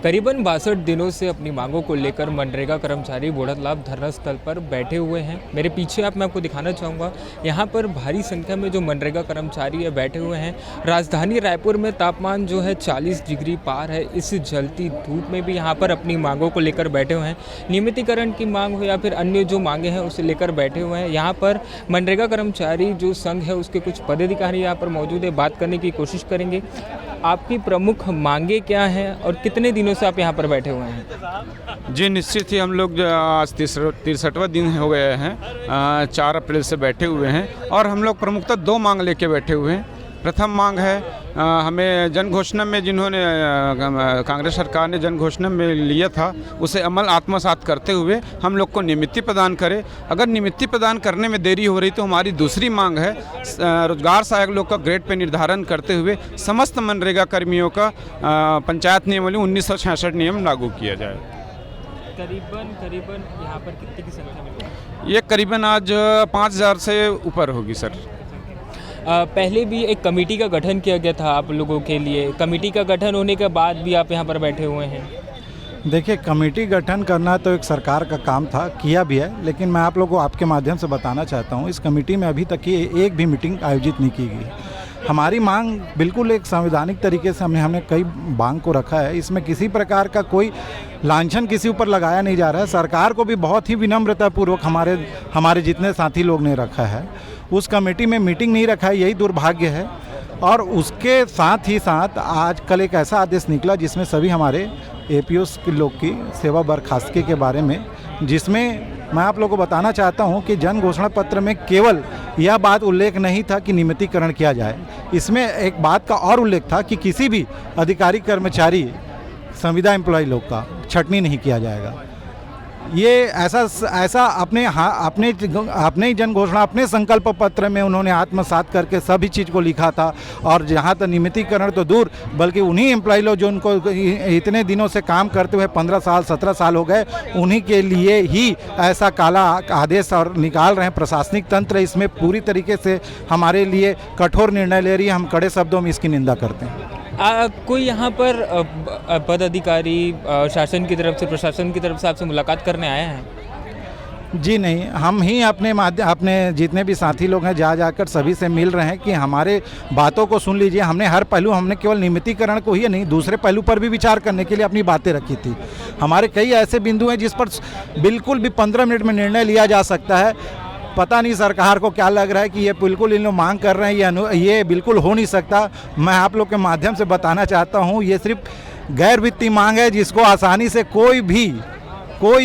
करीबन 62 दिनों से अपनी मांगों को लेकर मनरेगा कर्मचारी बोढ़त लाभ धरना स्थल पर बैठे हुए हैं। मेरे पीछे मैं आपको दिखाना चाहूँगा, यहाँ पर भारी संख्या में जो मनरेगा कर्मचारी है बैठे हुए हैं। राजधानी रायपुर में तापमान जो है 40 डिग्री पार है। इस जलती धूप में भी यहाँ पर अपनी मांगों को लेकर बैठे हुए हैं। नियमितीकरण की मांग हो या फिर अन्य जो मांगे हैं उसे लेकर बैठे हुए हैं। यहाँ पर मनरेगा कर्मचारी जो संघ है उसके कुछ पदाधिकारी यहाँ पर मौजूद है, बात करने की कोशिश करेंगे। आपकी प्रमुख मांगे क्या हैं और कितने दिनों से आप यहाँ पर बैठे हुए हैं? जी निश्चित ही हम लोग आज 63वां दिन हो गए हैं, 4 अप्रैल से बैठे हुए हैं और हम लोग प्रमुखतः 2 मांग लेके बैठे हुए हैं। प्रथम मांग है हमें जन घोषणा में जिन्होंने कांग्रेस सरकार ने जन घोषणा में लिया था उसे अमल आत्मसात करते हुए हम लोग को नियमिती प्रदान करे। अगर नियमिती प्रदान करने में देरी हो रही तो हमारी दूसरी मांग है रोजगार सहायक लोग का ग्रेड पे निर्धारण करते हुए समस्त मनरेगा कर्मियों का पंचायत नियमावली 1966 नियम लागू किया जाए। करीबन यहाँ पर कितनी की संख्या में? ये करीबन आज 5000 से ऊपर होगी सर। पहले भी एक कमेटी का गठन किया गया था आप लोगों के लिए। कमेटी का गठन होने के बाद भी आप यहाँ पर बैठे हुए हैं। देखिए, कमेटी गठन करना तो एक सरकार का काम था, किया भी है, लेकिन मैं आप लोगों को आपके माध्यम से बताना चाहता हूँ इस कमेटी में अभी तक की एक भी मीटिंग आयोजित नहीं की गई। हमारी मांग बिल्कुल एक संवैधानिक तरीके से हमने कई मांग को रखा है। इसमें किसी प्रकार का कोई लांछन किसी ऊपर लगाया नहीं जा रहा है। सरकार को भी बहुत ही विनम्रतापूर्वक हमारे जितने साथी लोग ने रखा है। उस कमेटी में मीटिंग नहीं रखा है, यही दुर्भाग्य है। और उसके साथ ही साथ आज कल एक ऐसा आदेश निकला जिसमें सभी हमारे एपीओस के लोग की सेवा बर्खास्तगी के बारे में, जिसमें मैं आप लोगों को बताना चाहता हूं कि जन घोषणा पत्र में केवल यह बात उल्लेख नहीं था कि नियमितीकरण किया जाए, इसमें एक बात का और उल्लेख था कि किसी भी अधिकारी कर्मचारी संविदा एम्प्लॉय लोग का छटनी नहीं किया जाएगा। ये ऐसा अपने जन घोषणा अपने संकल्प पत्र में उन्होंने आत्मसात करके सभी चीज़ को लिखा था। और जहाँ तक नियमितीकरण तो दूर, बल्कि उन्हीं एम्प्लॉय लोग जो उनको इतने दिनों से काम करते हुए 15 साल 17 साल हो गए, उन्हीं के लिए ही ऐसा काला आदेश और निकाल रहे हैं। प्रशासनिक तंत्र इसमें पूरी तरीके से हमारे लिए कठोर निर्णय ले रही है। हम कड़े शब्दों में इसकी निंदा करते हैं। कोई यहाँ पर पदाधिकारी शासन की तरफ से, प्रशासन की तरफ से आपसे मुलाकात करने आए हैं? जी नहीं, हम ही अपने जितने भी साथी लोग हैं जाकर सभी से मिल रहे हैं कि हमारे बातों को सुन लीजिए। हमने केवल नियमितीकरण को ही नहीं, दूसरे पहलू पर भी विचार करने के लिए अपनी बातें रखी थी। हमारे कई ऐसे बिंदु हैं जिस पर बिल्कुल भी 15 मिनट में निर्णय लिया जा सकता है। पता नहीं सरकार को क्या लग रहा है कि ये बिल्कुल इन लोग मांग कर रहे हैं, ये बिल्कुल हो नहीं सकता। मैं आप लोग के माध्यम से बताना चाहता हूँ, ये सिर्फ गैर वित्तीय मांग है जिसको आसानी से कोई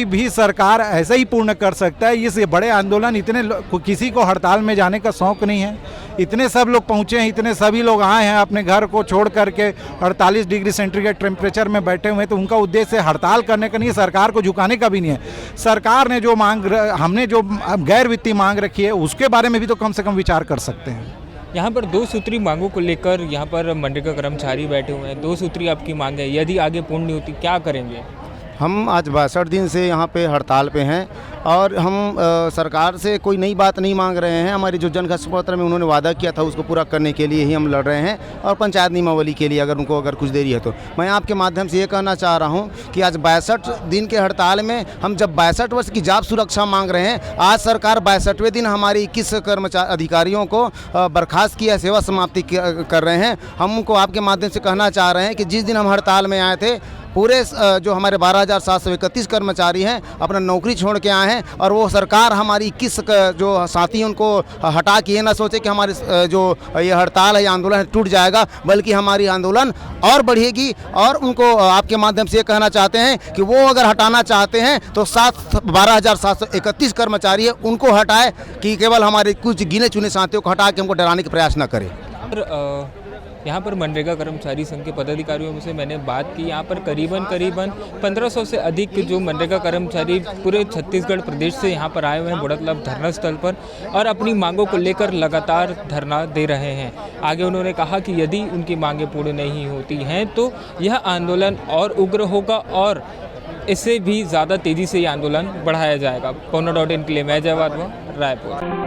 भी सरकार ऐसे ही पूर्ण कर सकता है। इस बड़े आंदोलन किसी को हड़ताल में जाने का शौक़ नहीं है। इतने सब लोग पहुँचे हैं, इतने सभी लोग आए हैं अपने घर को छोड़ करके 48 डिग्री सेंटीग्रेड टेम्परेचर में बैठे हुए हैं। तो उनका उद्देश्य हड़ताल करने का नहीं है, सरकार को झुकाने का भी नहीं है। सरकार ने जो हमने जो गैर वित्तीय मांग रखी है उसके बारे में भी तो कम से कम विचार कर सकते हैं। यहाँ पर 2 सूत्री मांगों को लेकर यहाँ पर मनरेगा कर्मचारी बैठे हुए हैं। 2 सूत्री आपकी मांग है, यदि आगे पूर्ण नहीं होती क्या करेंगे? हम आज 62 दिन से यहाँ पे हड़ताल पे हैं और हम सरकार से कोई नई बात नहीं मांग रहे हैं। हमारी जो जन घोषणा पत्र में उन्होंने वादा किया था उसको पूरा करने के लिए ही हम लड़ रहे हैं और पंचायत नियमावली के लिए अगर कुछ देरी है तो मैं आपके माध्यम से ये कहना चाह रहा हूँ कि आज 62 दिन के हड़ताल में हम जब 62 वर्ष की जॉब सुरक्षा मांग रहे हैं, आज सरकार 62वें दिन हमारे 21 कर्मचारी अधिकारियों को बर्खास्त किया, सेवा समाप्ति कर रहे हैं। हम उनको आपके माध्यम से कहना चाह रहे हैं कि जिस दिन हम हड़ताल में आए थे, पूरे जो हमारे 12,731 कर्मचारी हैं अपना नौकरी छोड़ के आए हैं और वो सरकार हमारी 21 जो साथी उनको हटा के ये ना सोचे कि हमारे जो ये हड़ताल है, ये आंदोलन टूट जाएगा, बल्कि हमारी आंदोलन और बढ़ेगी। और उनको आपके माध्यम से ये कहना चाहते हैं कि वो अगर हटाना चाहते हैं तो 12,731 कर्मचारी है उनको हटाए, कि केवल हमारे कुछ गिने चुने साथियों को हटा के हमको डराने का प्रयास न करें। यहाँ पर मनरेगा कर्मचारी संघ के पदाधिकारियों से मैंने बात की। यहाँ पर करीबन 1500 से अधिक जो मनरेगा कर्मचारी पूरे छत्तीसगढ़ प्रदेश से यहाँ पर आए हुए हैं बोढ़त लाभ धरना स्थल पर और अपनी मांगों को लेकर लगातार धरना दे रहे हैं। आगे उन्होंने कहा कि यदि उनकी मांगें पूर्ण नहीं होती हैं तो यह आंदोलन और उग्र होगा और इससे भी ज़्यादा तेज़ी से ये आंदोलन बढ़ाया जाएगा। Pawna.in के लिए मैं जय वाधवा, रायपुर।